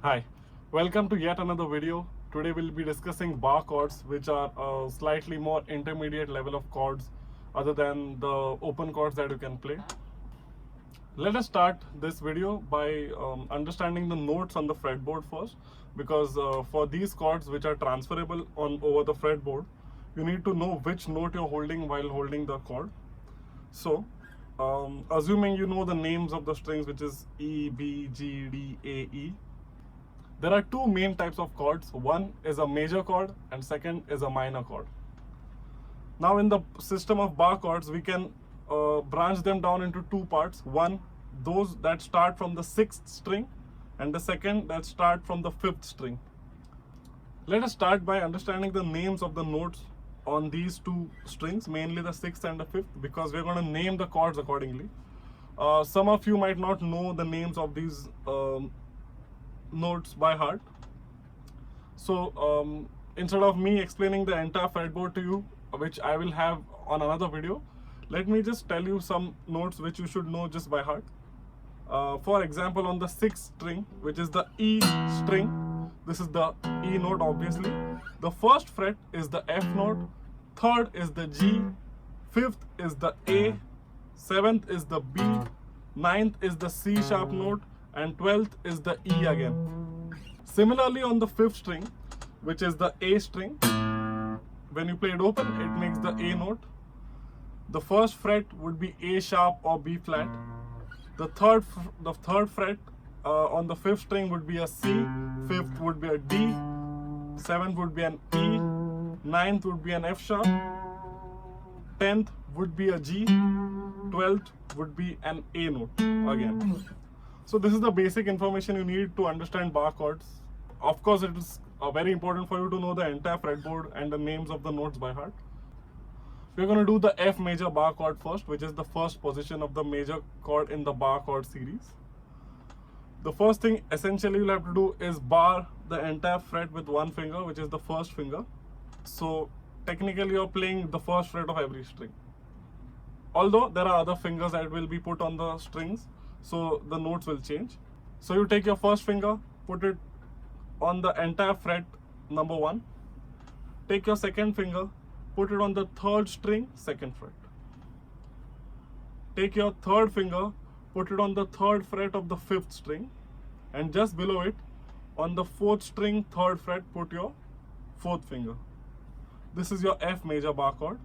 Hi, welcome to yet another video. Today we'll be discussing bar chords, which are a slightly more intermediate level of chords other than the open chords that you can play. Let us start this video by understanding the notes on the fretboard first, because for these chords which are transferable on over the fretboard, you need to know which note you're holding while holding the chord. So, assuming you know the names of the strings, which is E, B, G, D, A, E. There are two main types of chords. One is a major chord and second is a minor chord. Now in the system of bar chords, we can branch them down into two parts. One, those that start from the 6th string, and the second that start from the 5th string. Let us start by understanding the names of the notes on these two strings, mainly the 6th and the 5th, because we're going to name the chords accordingly. Some of you might not know the names of these notes by heart. So instead of me explaining the entire fretboard to you, which I will have on another video, let me just tell you some notes which you should know just by heart. For example, on the 6th string, which is the E string, this is the E note obviously. The first fret is the F note, third is the G, 5th is the A, 7th is the B, 9th is the C sharp note, and 12th is the E again. Similarly, on the 5th string, which is the A string, when you play it open, it makes the A note. The first fret would be A sharp or B flat. The third fret on the 5th string would be a C, 5th would be a D, 7th would be an E, 9th would be an F sharp, 10th would be a G, 12th would be an A note again. So this is the basic information you need to understand bar chords. Of course, it is very important for you to know the entire fretboard and the names of the notes by heart. We're going to do the F major bar chord first, which is the first position of the major chord in the bar chord series. The first thing essentially you'll have to do is bar the entire fret with one finger, which is the first finger. So technically you're playing the first fret of every string. Although there are other fingers that will be put on the strings, so the notes will change. So you take your first finger, put it on the entire fret number 1. Take your second finger, put it on the 3rd string, 2nd fret. Take your third finger, put it on the 3rd fret of the 5th string, and just below it, on the 4th string, 3rd fret, put your 4th finger. This is your F major bar chord.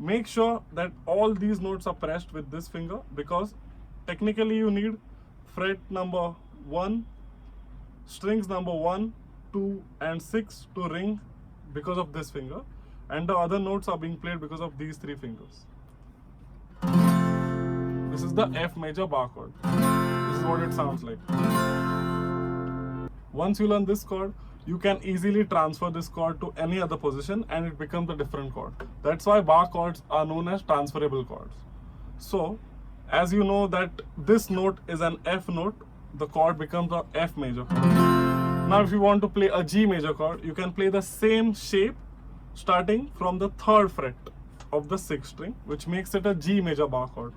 Make sure that all these notes are pressed with this finger, because technically you need fret number 1, strings number 1, 2 and 6 to ring because of this finger, and the other notes are being played because of these 3 fingers. This is the F major bar chord. This is what it sounds like. Once you learn this chord, you can easily transfer this chord to any other position and it becomes a different chord. That's why bar chords are known as transferable chords. So as you know that this note is an F note, the chord becomes a F major chord. Now if you want to play a G major chord, you can play the same shape starting from the 3rd fret of the 6th string, which makes it a G major bar chord.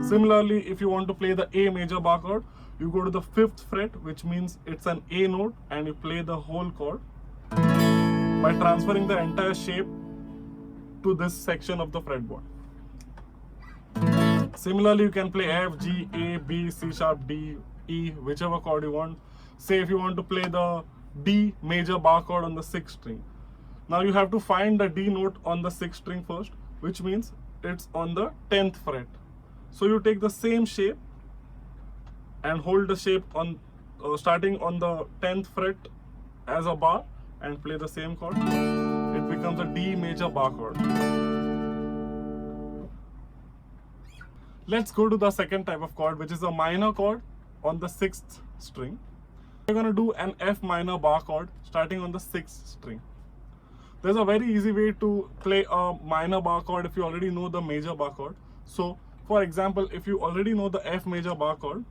Similarly, if you want to play the A major bar chord, you go to the 5th fret, which means it's an A note, and you play the whole chord by transferring the entire shape to this section of the fretboard. Similarly, you can play F, G, A, B, C sharp, D, E, whichever chord you want. Say if you want to play the D major bar chord on the 6th string. Now you have to find the D note on the 6th string first, which means it's on the 10th fret. So you take the same shape and hold the shape on starting on the 10th fret as a bar and play the same chord. It becomes a D major bar chord. Let's go to the second type of chord, which is a minor chord on the 6th string. We're going to do an F minor bar chord starting on the 6th string. There's a very easy way to play a minor bar chord if you already know the major bar chord. So for example, if you already know the F major bar chord,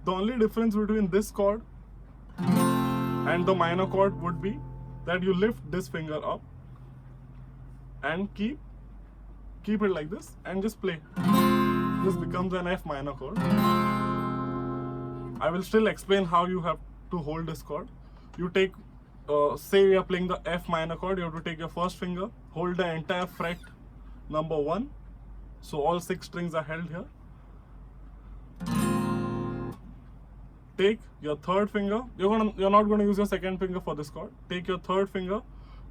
the only difference between this chord and the minor chord would be that you lift this finger up and keep it like this and just play. This becomes an F minor chord. I will still explain how you have to hold this chord. You take, say you are playing the F minor chord, you have to take your first finger, hold the entire fret number 1. So all 6 strings are held here. Take your third finger. You're not going to use your second finger for this chord. Take your third finger,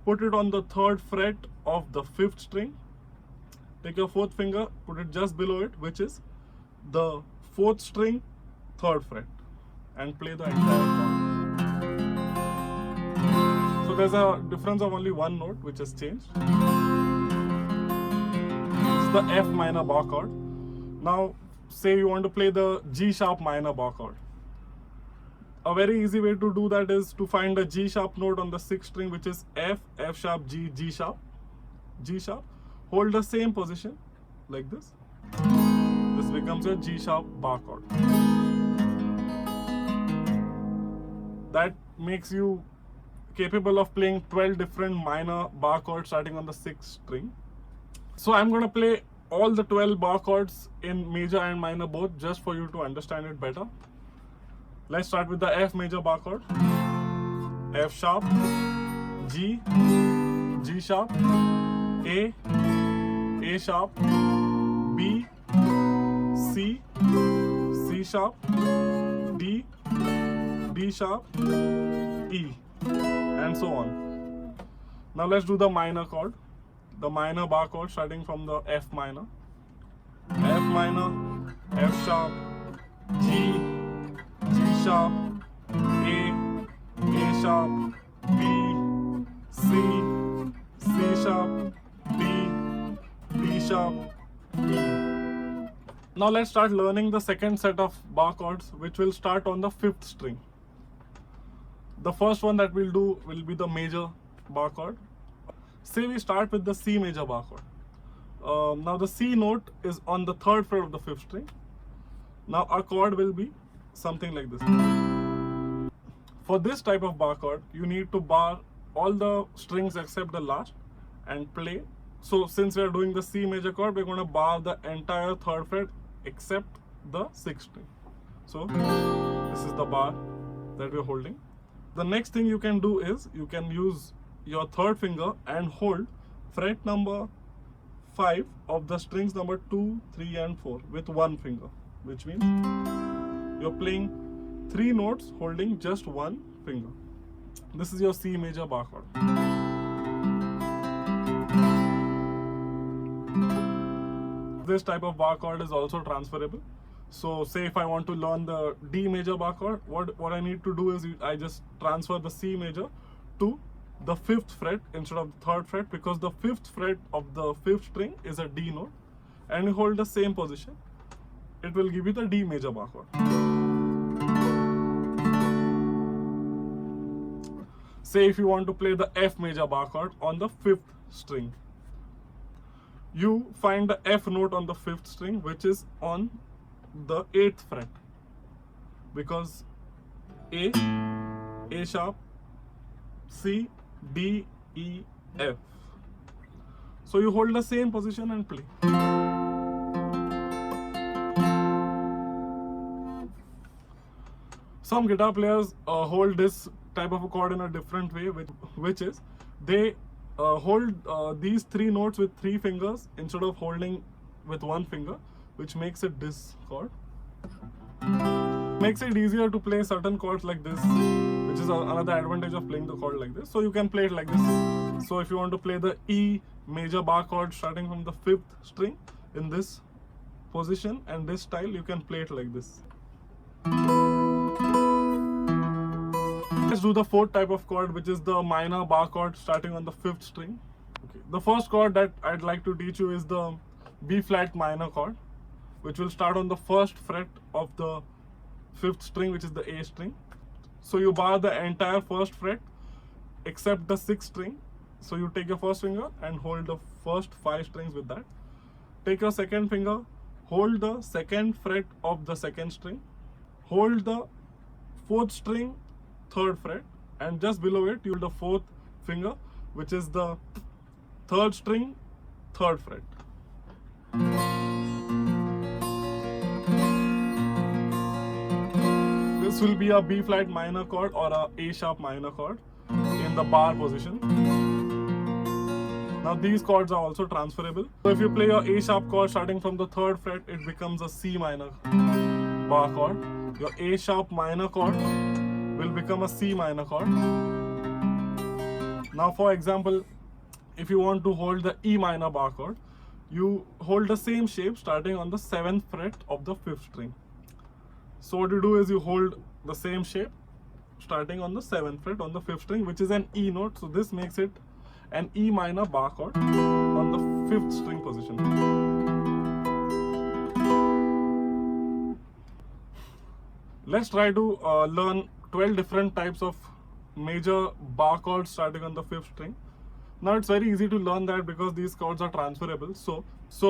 put it on the 3rd fret of the 5th string. Take your 4th finger, put it just below it, which is the 4th string, 3rd fret, and play the entire chord. So there's a difference of only one note which has changed. It's the F minor bar chord. Now, say you want to play the G sharp minor bar chord. A very easy way to do that is to find the G sharp note on the 6th string, which is F, F sharp, G, G sharp, G sharp. Hold the same position like this. This becomes your G sharp bar chord. That makes you capable of playing 12 different minor bar chords starting on the 6th string. So I'm going to play all the 12 bar chords in major and minor both, just for you to understand it better. Let's start with the F major bar chord. F sharp, G, G sharp, A sharp, B, C, C sharp, D, D sharp, E, and so on. Now let's do the minor chord, the minor bar chord starting from the F minor. F minor, F sharp, G, G sharp, A sharp, B, C, C sharp, D, D sharp, E. Now let's start learning the second set of bar chords, which will start on the 5th string. The first one that we'll do will be the major bar chord. Say we start with the C major bar chord. Now the C note is on the 3rd fret of the 5th string. Now our chord will be something like this. For this type of bar chord, you need to bar all the strings except the last and play. So since we are doing the C major chord, we're going to bar the entire 3rd fret except the 6th string. So this is the bar that we're holding. The next thing you can do is you can use your 3rd finger and hold fret number 5 of the strings number 2, 3 and 4 with one finger, which means you're playing 3 notes holding just one finger. This is your C major bar chord. This type of bar chord is also transferable. So say if I want to learn the D major bar chord, what I need to do is I just transfer the C major to the 5th fret instead of the 3rd fret, because the 5th fret of the 5th string is a D note, and you hold the same position. It will give you the D major bar chord. Say if you want to play the F major bar chord on the 5th string, you find the F note on the 5th string, which is on the 8th fret, because A sharp, C, D, E, F. So you hold the same position and play. Some guitar players hold this type of a chord in a different way, which is they hold these 3 notes with 3 fingers instead of holding with one finger, which makes it this chord. Makes it easier to play certain chords like this, which is another advantage of playing the chord like this. So you can play it like this. So if you want to play the E major bar chord starting from the 5th string in this position and this style, you can play it like this. Let's do the 4th type of chord, which is the minor bar chord starting on the 5th string. Okay. The first chord that I'd like to teach you is the B flat minor chord, which will start on the 1st fret of the 5th string, which is the A string. So you bar the entire 1st fret except the 6th string. So you take your first finger and hold the first 5 strings with that. Take your second finger, hold the 2nd fret of the 2nd string, hold the 4th string, 3rd fret, and just below it you hold the 4th finger, which is the 3rd string, 3rd fret. This this will be a B flat minor chord or a A sharp minor chord in the bar position. Now these chords are also transferable. So if you play your A sharp chord starting from the 3rd fret, it becomes a C minor bar chord. Your A sharp minor chord will become a C minor chord. Now for example, if you want to hold the E minor bar chord, you hold the same shape starting on the 7th fret of the 5th string. So what you do is you hold the same shape starting on the 7th fret on the 5th string, which is an E note. So this makes it an E minor bar chord on the 5th string position. Let's try to learn 12 different types of major bar chords starting on the 5th string. Now it's very easy to learn that because these chords are transferable. So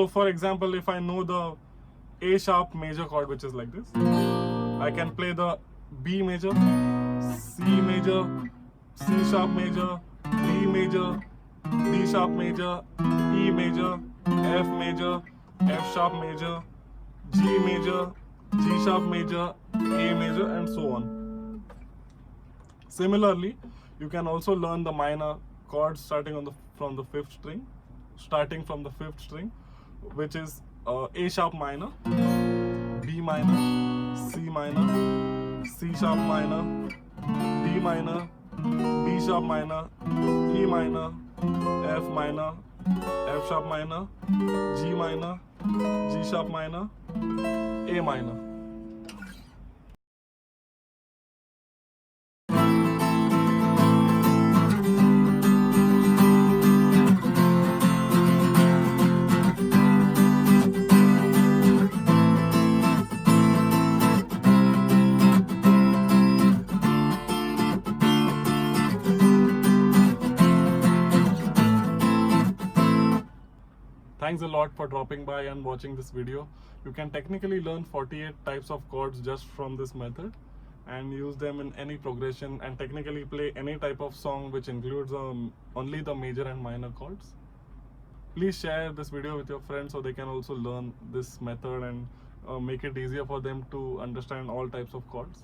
for example, if I know the A sharp major chord, which is like this, I can play the B major, C major, C sharp major, D major, D sharp major, E major, F major, F sharp major, G major, G sharp major, A major, and so on. Similarly, you can also learn the minor chords starting from the 5th string, which is A sharp minor, B minor, C minor, C sharp minor, D minor, D sharp minor, E minor, F minor, F sharp minor, G minor, G sharp minor, A minor. Thanks a lot for dropping by and watching this video. You can technically learn 48 types of chords just from this method and use them in any progression and technically play any type of song which includes only the major and minor chords. Please share this video with your friends so they can also learn this method and make it easier for them to understand all types of chords.